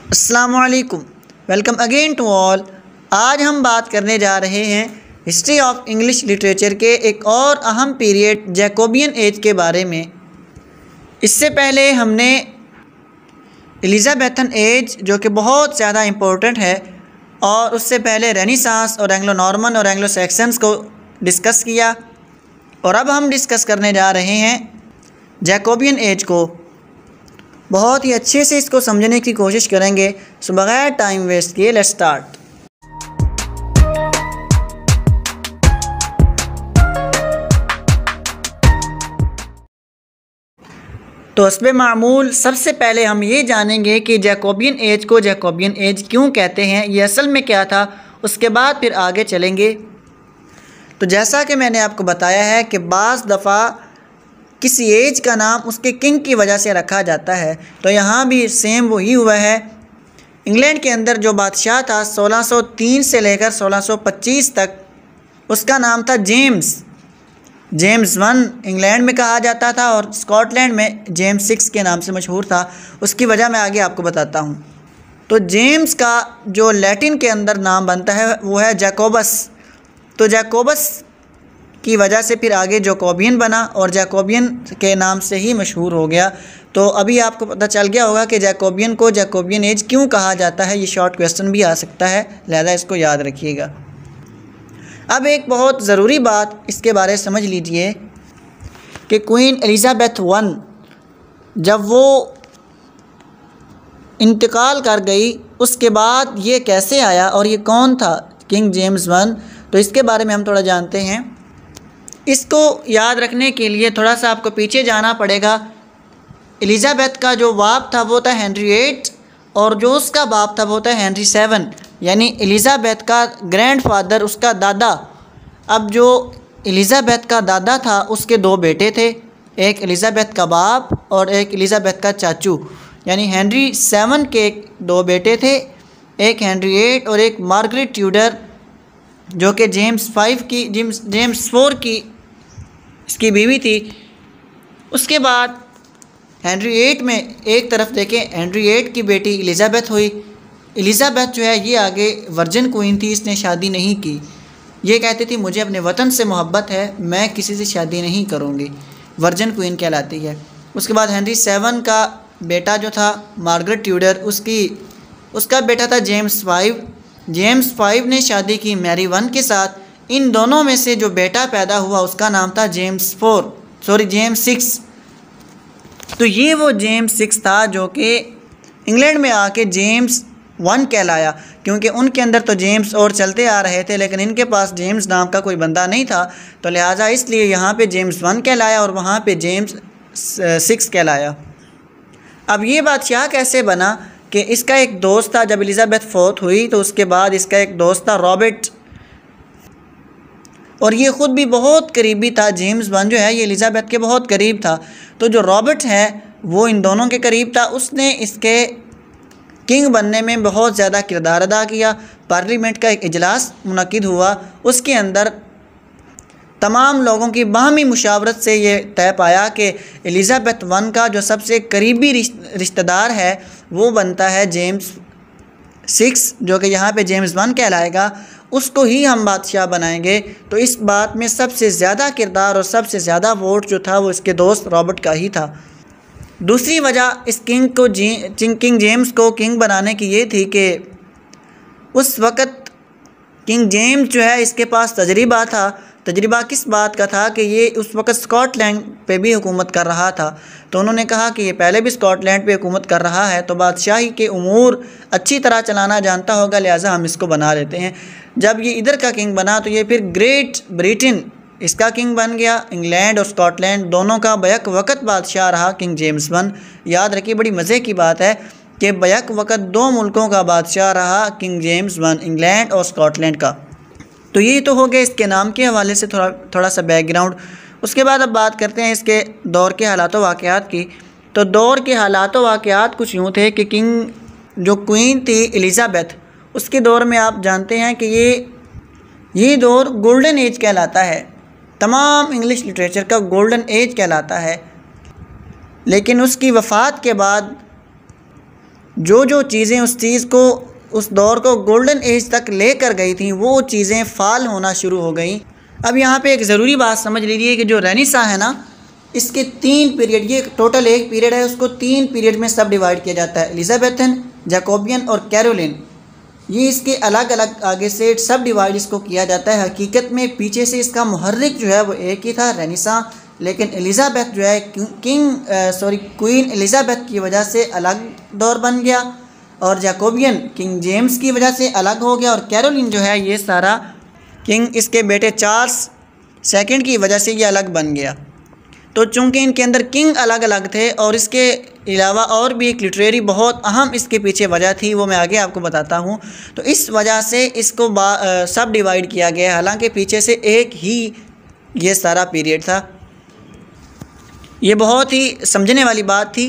अस्सलामुअलैकुम, welcome again to all. आज हम बात करने जा रहे हैं हिस्ट्री ऑफ इंग्लिश लिटरेचर के एक और अहम पीरियड जैकोबियन एज के बारे में। इससे पहले हमने एलिज़ाबेथन एज जो कि बहुत ज़्यादा इम्पोर्टेंट है, और उससे पहले रेनेसांस और एंग्लो नॉर्मन और एंग्लो सैक्सन्स को डिस्कस किया, और अब हम डिस्कस करने जा रहे हैं जैकोबियन एज को। बहुत ही अच्छे से इसको समझने की कोशिश करेंगे। सो बगैर टाइम वेस्ट किए लेट्स स्टार्ट। तो हस्बे मामूल सबसे पहले हम ये जानेंगे कि जैकोबियन एज को जैकोबियन एज क्यों कहते हैं, ये असल में क्या था। उसके बाद फिर आगे चलेंगे। तो जैसा कि मैंने आपको बताया है कि बाज़ दफ़ा किसी एज का नाम उसके किंग की वजह से रखा जाता है, तो यहाँ भी सेम वही हुआ है। इंग्लैंड के अंदर जो बादशाह था 1603 से लेकर 1625 तक, उसका नाम था जेम्स वन इंग्लैंड में कहा जाता था, और स्कॉटलैंड में जेम्स 6 के नाम से मशहूर था। उसकी वजह मैं आगे आपको बताता हूँ। तो जेम्स का जो लैटिन के अंदर नाम बनता है वो है जैकोबस। तो जैकोबस की वजह से फिर आगे जैकोबियन बना, और जैकोबियन के नाम से ही मशहूर हो गया। तो अभी आपको पता चल गया होगा कि जैकोबियन को जैकोबियन एज क्यों कहा जाता है। ये शॉर्ट क्वेश्चन भी आ सकता है, लिहाजा इसको याद रखिएगा। अब एक बहुत ज़रूरी बात इसके बारे में समझ लीजिए कि क्वीन एलिज़ाबेथ वन जब वो इंतकाल कर गई, उसके बाद ये कैसे आया और ये कौन था किंग जेम्स वन, तो इसके बारे में हम थोड़ा जानते हैं। इसको याद रखने के लिए थोड़ा सा आपको पीछे जाना पड़ेगा। एलिज़ाबेथ का जो बाप था वो था हेनरी 8, और जो उसका बाप था वो था हेनरी 7, यानी एलिज़ाबेथ का ग्रैंडफादर, उसका दादा। अब जो एलिज़ाबेथ का दादा था उसके दो बेटे थे, एक एलिज़ाबेथ का बाप और एक एलिज़ाबेथ का चाचू, यानी हेनरी 7 के दो बेटे थे, एक हेनरी 8 और एक मार्गरेट ट्यूडर जो कि जेम्स 4 की इसकी बीवी थी। उसके बाद हेनरी 8 में एक तरफ देखें, हेनरी 8 की बेटी एलिज़ाबेथ हुई। एलिज़ाबेथ जो है ये आगे वर्जिन क्वीन थी, इसने शादी नहीं की। ये कहती थी मुझे अपने वतन से मोहब्बत है, मैं किसी से शादी नहीं करूँगी, वर्जिन क्वीन कहलाती है। उसके बाद हेनरी 7 का बेटा जो था मार्गरेट ट्यूडर, उसका बेटा था जेम्स 5। जेम्स 5 ने शादी की मैरी 1 के साथ। इन दोनों में से जो बेटा पैदा हुआ उसका नाम था जेम्स 6। तो ये वो जेम्स 6 था जो कि इंग्लैंड में आके जेम्स 1 कहलाया, क्योंकि उनके अंदर तो जेम्स और चलते आ रहे थे, लेकिन इनके पास जेम्स नाम का कोई बंदा नहीं था, तो लिहाजा इसलिए यहाँ पे जेम्स 1 कहलाया और वहाँ पे जेम्स 6 कहलाया। अब ये बादशाह कैसे बना कि इसका एक दोस्त था, जब एलिज़ाबेथ 4 हुई तो उसके बाद इसका एक दोस्त था रॉबर्ट, और ये ख़ुद भी बहुत करीबी था। जेम्स 1 जो है ये एलिज़ाबेथ के बहुत करीब था। तो जो रॉबर्ट है वो इन दोनों के करीब था। उसने इसके किंग बनने में बहुत ज़्यादा किरदार अदा किया। पार्लियामेंट का एक इजलास मुनक़िद हुआ, उसके अंदर तमाम लोगों की बाहमी मुशावरत से ये तय पाया कि एलिज़ाबेथ 1 का जो सबसे करीबी रिश्तेदार है वो बनता है जेम्स 6, जो कि यहाँ पे जेम्स 1 कहलाएगा। उसको ही हम बादशाह बनाएंगे। तो इस बात में सबसे ज़्यादा किरदार और सबसे ज़्यादा वोट जो था वो इसके दोस्त रॉबर्ट का ही था। दूसरी वजह इस किंग जेम्स को किंग बनाने की ये थी कि उस वक़्त किंग जेम्स जो है इसके पास तजर्बा था। तजर्बा किस बात का था कि ये उस वक़्त स्कॉटलैंड पे भी हुकूमत कर रहा था। तो उन्होंने कहा कि ये पहले भी स्कॉटलैंड पे हुकूमत कर रहा है, तो बादशाही के उमूर अच्छी तरह चलाना जानता होगा, लिहाजा हम इसको बना लेते हैं। जब ये इधर का किंग बना तो ये फिर ग्रेट ब्रिटेन इसका किंग बन गया। इंग्लैंड और स्कॉटलैंड दोनों का बैक वक़्त बादशाह रहा किंग जेम्स 1। याद रखिए, बड़ी मज़े की बात है कि बैक वक़्त 2 मुल्कों का बादशाह रहा किंग जेम्स 1, इंग्लैंड और स्कॉटलैंड का। तो ये तो हो गया इसके नाम के हवाले से थोड़ा सा बैकग्राउंड। उसके बाद अब बात करते हैं इसके दौर के हालात वाक़यात की। तो दौर के हालात वाक़यात कुछ यूँ थे कि किंग जो क्वीन थी एलिज़ाबेथ, उसके दौर में आप जानते हैं कि ये दौर गोल्डन एज कहलाता है, तमाम इंग्लिश लिटरेचर का गोल्डन एज कहलाता है। लेकिन उसकी वफ़ात के बाद जो जो चीज़ें उस चीज़ को, उस दौर को गोल्डन एज तक लेकर गई थी, वो चीज़ें फाल होना शुरू हो गई। अब यहाँ पे एक ज़रूरी बात समझ लीजिए कि जो रेनेसां है ना, इसके 3 पीरियड, ये टोटल एक पीरियड है, उसको 3 पीरियड में सब डिवाइड किया जाता है, एलिज़ाबेथन, जैकोबियन और कैरोलिन। ये इसके अलग अलग आगे से सब डिवाइड इसको किया जाता है। हकीकत में पीछे से इसका मुहर्रिक जो है वो एक ही था, रेनेसां, लेकिन एलिज़ाबेथ जो है क्वीन एलिज़ाबेथ की वजह से अलग दौर बन गया, और जैकोबियन किंग जेम्स की वजह से अलग हो गया, और कैरोलिन जो है ये सारा किंग इसके बेटे चार्ल्स सेकंड की वजह से ये अलग बन गया। तो चूँकि इनके अंदर किंग अलग अलग थे, और इसके अलावा और भी एक लिटरेरी बहुत अहम इसके पीछे वजह थी, वो मैं आगे आपको बताता हूँ। तो इस वजह से इसको सब डिवाइड किया गया, हालांकि पीछे से एक ही ये सारा पीरियड था। ये बहुत ही समझने वाली बात थी,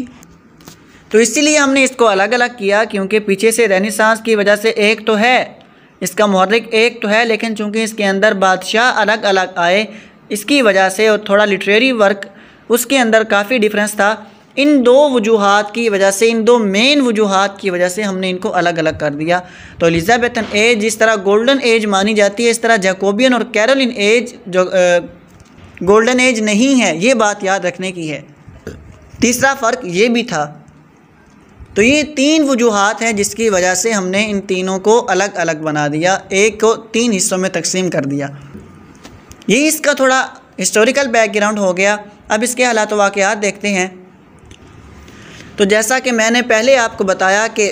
तो इसीलिए हमने इसको अलग अलग किया, क्योंकि पीछे से रेनेसांस की वजह से एक तो है, इसका मुहर्रिक एक तो है, लेकिन चूँकि इसके अंदर बादशाह अलग अलग आए, इसकी वजह से, और थोड़ा लिटरेरी वर्क उसके अंदर काफ़ी डिफरेंस था। इन 2 वजूहात की वजह से, इन 2 मेन वजूहात की वजह से हमने इनको अलग अलग कर दिया। तो एलिज़ाबेथन एज जिस तरह गोल्डन एज मानी जाती है, इस तरह जैकोबियन और कैरोलिन एज जो गोल्डन एज नहीं है, ये बात याद रखने की है। तीसरा फ़र्क ये भी था। तो ये 3 वजूहात हैं जिसकी वजह से हमने इन तीनों को अलग अलग बना दिया, एक को 3 हिस्सों में तकसीम कर दिया। ये इसका थोड़ा हिस्टोरिकल बैकग्राउंड हो गया। अब इसके हालात व वाक़यात देखते हैं। तो जैसा कि मैंने पहले आपको बताया कि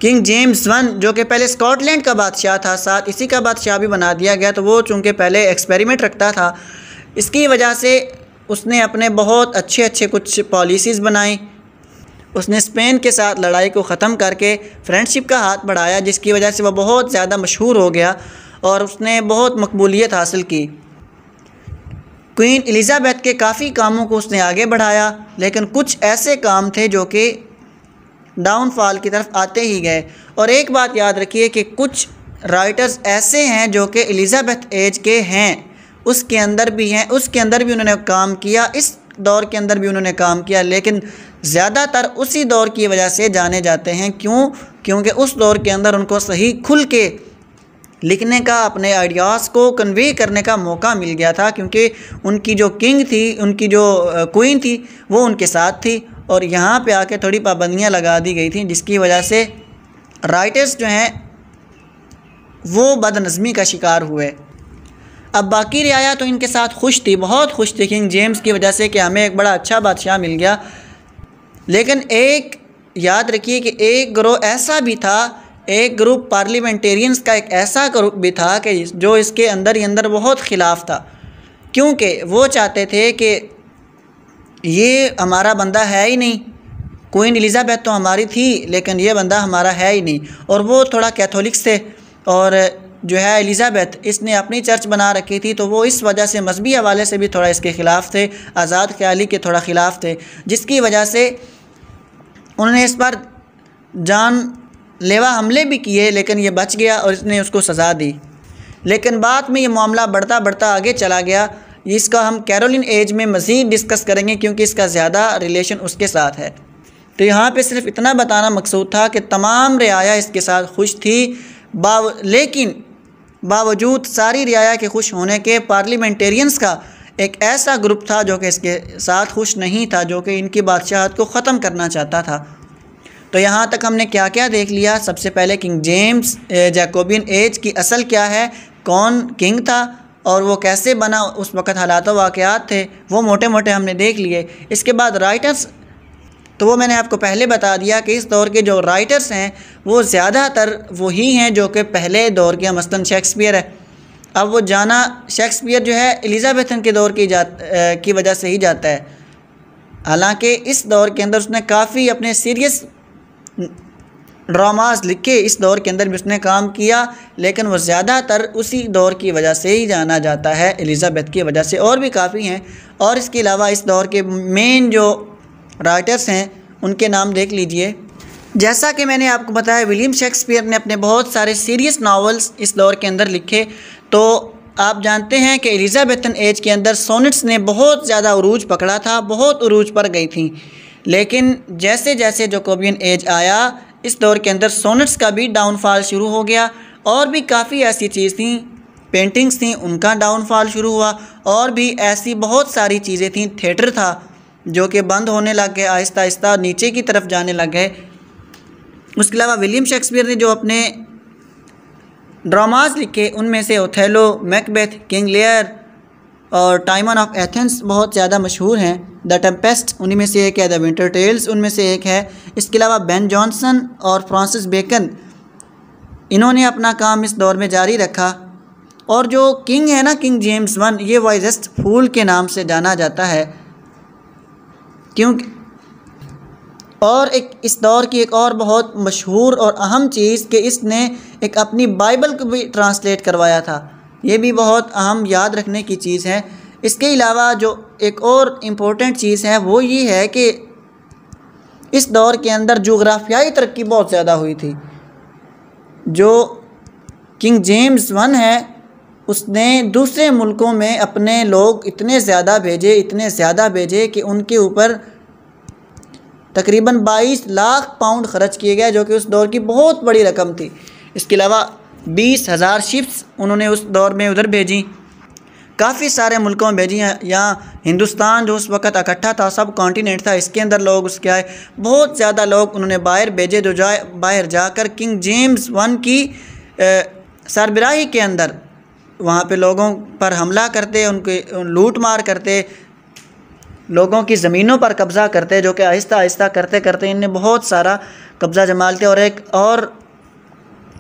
किंग जेम्स 1 जो कि पहले स्कॉटलैंड का बादशाह था, साथ इसी का बादशाह भी बना दिया गया। तो वो चूँकि पहले एक्सपेरिमेंट रखता था, इसकी वजह से उसने अपने बहुत अच्छे अच्छे कुछ पॉलिसीज़ बनाई। उसने स्पेन के साथ लड़ाई को ख़त्म करके फ्रेंडशिप का हाथ बढ़ाया, जिसकी वजह से वह बहुत ज़्यादा मशहूर हो गया और उसने बहुत मकबूलियत हासिल की। क्वीन एलिज़ाबेथ के काफ़ी कामों को उसने आगे बढ़ाया, लेकिन कुछ ऐसे काम थे जो कि डाउनफॉल की तरफ आते ही गए। और एक बात याद रखिए कि कुछ राइटर्स ऐसे हैं जो कि एलिज़ाबेथ एज के हैं, उसके अंदर भी हैं, उसके अंदर भी उन्होंने काम किया, इस दौर के अंदर भी उन्होंने काम किया, लेकिन ज़्यादातर उसी दौर की वजह से जाने जाते हैं। क्यों? क्योंकि उस दौर के अंदर उनको सही खुल के लिखने का, अपने आइडियाज़ को कन्वे करने का मौका मिल गया था, क्योंकि उनकी जो किंग थी, उनकी जो क्वीन थी, वो उनके साथ थी, और यहाँ पे आके थोड़ी पाबंदियाँ लगा दी गई थी, जिसकी वजह से राइटर्स जो हैं वो बदनज़मी का शिकार हुए। अब बाकी रियाया तो इनके साथ खुश थी, बहुत खुश थी किंग जेम्स की वजह से कि हमें एक बड़ा अच्छा बादशाह मिल गया। लेकिन एक याद रखिए कि एक ग्रोह ऐसा भी था, एक ग्रुप पार्लियामेंटेरियंस का एक ऐसा ग्रुप भी था कि जो इसके अंदर ही अंदर बहुत ख़िलाफ़ था, क्योंकि वो चाहते थे कि ये हमारा बंदा है ही नहीं, क्वीन एलिज़ाबेथ तो हमारी थी लेकिन ये बंदा हमारा है ही नहीं। और वो थोड़ा कैथोलिक्स थे, और जो है एलिज़ाबेथ इसने अपनी चर्च बना रखी थी, तो वो इस वजह से मजहबी हवाले से भी थोड़ा इसके ख़िलाफ़ थे, आज़ाद ख्याली के थोड़ा ख़िलाफ़ थे, जिसकी वजह से उन्होंने इस पर जानलेवा हमले भी किए, लेकिन ये बच गया और इसने उसको सज़ा दी। लेकिन बाद में ये मामला बढ़ता बढ़ता आगे चला गया। इसका हम कैरोलिन एज में मज़ीद डिस्कस करेंगे, क्योंकि इसका ज़्यादा रिलेशन उसके साथ है। तो यहाँ पे सिर्फ इतना बताना मकसूद था कि तमाम रियाया इसके साथ खुश थी, लेकिन बावजूद सारी रियाया के खुश होने के, पार्लियामेंटेरियंस का एक ऐसा ग्रुप था जो कि इसके साथ खुश नहीं था, जो कि इनकी बादशाहत को ख़त्म करना चाहता था। तो यहाँ तक हमने क्या क्या देख लिया। सबसे पहले किंग जेम्स जैकोबियन एज की असल क्या है, कौन किंग था और वो कैसे बना, उस वक़्त हालात वाक़यात थे, वो मोटे मोटे हमने देख लिए। इसके बाद राइटर्स, तो वो मैंने आपको पहले बता दिया कि इस दौर के जो राइटर्स हैं वो ज़्यादातर वही हैं जो कि पहले दौर के, मसलन शेक्सपियर है। अब वो जाना शेक्सपियर जो है एलिज़ाबेथन के दौर की वजह से ही जाता है, हालांकि इस दौर के अंदर उसने काफ़ी अपने सीरियस ड्रामास लिखे, इस दौर के अंदर भी उसने काम किया, लेकिन वो ज़्यादातर उसी दौर की वजह से ही जाना जाता है, एलिज़ाबेथ की वजह से। और भी काफ़ी हैं, और इसके अलावा इस दौर के मेन जो राइटर्स हैं उनके नाम देख लीजिए। जैसा कि मैंने आपको बताया, विलियम शेक्सपियर ने अपने बहुत सारे सीरियस नावल्स इस दौर के अंदर लिखे। तो आप जानते हैं कि एलिज़ाबेथन एज के अंदर सोनेट्स ने बहुत ज़्यादा उरूज पकड़ा था, बहुत उरूज पर गई थी। लेकिन जैसे जैसे जैकोबियन एज आया इस दौर के अंदर सोनेट्स का भी डाउनफॉल शुरू हो गया, और भी काफ़ी ऐसी चीज़ थी, पेंटिंग्स थी, उनका डाउनफॉल शुरू हुआ, और भी ऐसी बहुत सारी चीज़ें थीं। थिएटर था जो कि बंद होने लग गए, आहिस्ता आहिस्ता नीचे की तरफ जाने लग गए। उसके अलावा विलियम शेक्सपियर ने जो अपने ड्रामाज लिखे उनमें से ओथेलो, मैकबेथ, किंग लियर और टाइमन ऑफ एथेंस बहुत ज़्यादा मशहूर हैं। द टेम्पेस्ट उन्हीं में से एक है, द विंटर टेल्स उनमें से एक है। इसके अलावा बेन जॉनसन और फ्रांसिस बेकन, इन्होंने अपना काम इस दौर में जारी रखा। और जो किंग है ना, किंग जेम्स वन, ये वाइजेस्ट फूल के नाम से जाना जाता है, क्योंकि और एक इस दौर की एक और बहुत मशहूर और अहम चीज़ कि इसने एक अपनी बाइबल को भी ट्रांसलेट करवाया था। ये भी बहुत अहम याद रखने की चीज़ है। इसके अलावा जो एक और इम्पोर्टेंट चीज़ है वो ये है कि इस दौर के अंदर जोग्राफियाई तरक्की बहुत ज़्यादा हुई थी। जो किंग जेम्स वन है उसने दूसरे मुल्कों में अपने लोग इतने ज़्यादा भेजे कि उनके ऊपर तकरीबन 22 लाख पाउंड ख़र्च किए गए, जो कि उस दौर की बहुत बड़ी रकम थी। इसके अलावा 20,000 शिप्स उन्होंने उस दौर में उधर भेजी, काफ़ी सारे मुल्कों में भेजी हैं। यहाँ हिंदुस्तान जो उस वक़्त इकट्ठा था, सब कॉन्टिनेंट था, इसके अंदर लोग उसके आए, बहुत ज़्यादा लोग उन्होंने बाहर भेजे, जो बाहर जाकर किंग जेम्स वन की सरबराही के अंदर वहाँ पे लोगों पर हमला करते, उनके लूट मार करते, लोगों की ज़मीनों पर कब्ज़ा करते, जो कि आहिस्ता आहिस्ता करते करते इनने बहुत सारा कब्ज़ा जमा लिया। और एक और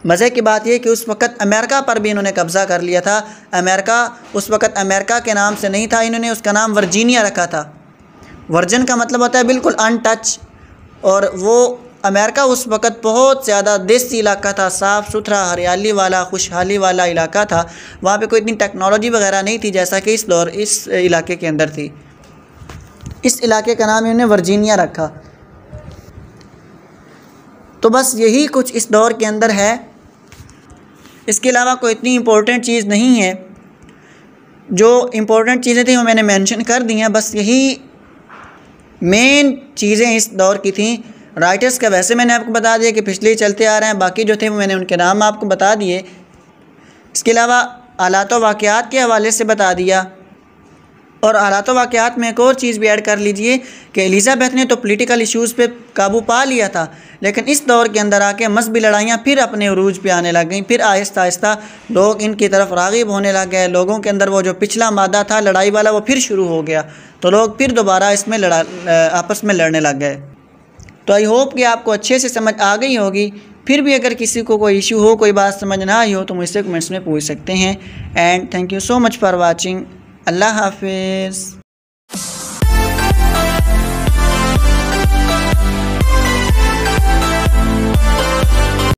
मज़े की बात यह कि उस वक़्त अमेरिका पर भी इन्होंने कब्ज़ा कर लिया था। अमेरिका उस वक़्त अमेरिका के नाम से नहीं था, इन्होंने उसका नाम वर्जीनिया रखा था। वर्जन का मतलब होता है बिल्कुल अनटच, और वो अमेरिका उस वक़्त बहुत ज़्यादा देसी इलाका था, साफ़ सुथरा, हरियाली वाला, खुशहाली वाला इलाका था। वहाँ पे कोई इतनी टेक्नोलॉजी वगैरह नहीं थी जैसा कि इस इलाके के अंदर थी। इस इलाके का नाम इन्होंने वर्जीनिया रखा। तो बस यही कुछ इस दौर के अंदर है। इसके अलावा कोई इतनी इम्पोर्टेंट चीज़ नहीं है। जो इम्पोर्टेंट चीज़ें थी वो मैंने मेंशन कर दी हैं। बस यही मेन चीज़ें इस दौर की थी। राइटर्स का वैसे मैंने आपको बता दिया कि पिछले ही चलते आ रहे हैं, बाकी जो थे वो मैंने उनके नाम आपको बता दिए। इसके अलावा हालात व वाक़यात के हवाले से बता दिया। और हालात वाक़यात में एक और चीज़ भी ऐड कर लीजिए कि एलिज़ाबेथ ने तो पॉलिटिकल इश्यूज़ पे काबू पा लिया था, लेकिन इस दौर के अंदर आके मजहबी लड़ाइयाँ फिर अपने उरूज पे आने लग गई। फिर आहिस्ता आहिस्ता लोग इनकी तरफ राग़िब होने लग गए। लोगों के अंदर वो जो पिछला मादा था लड़ाई वाला वो फिर शुरू हो गया, तो लोग फिर दोबारा इसमें आपस में लड़ने लग गए। तो आई होप कि आपको अच्छे से समझ आ गई होगी। फिर भी अगर किसी को कोई इशू हो, कोई बात समझ ना आई हो, तो मुझसे कमेंट्स में पूछ सकते हैं। And thank you so much for watching. अल्लाह हाफिज़।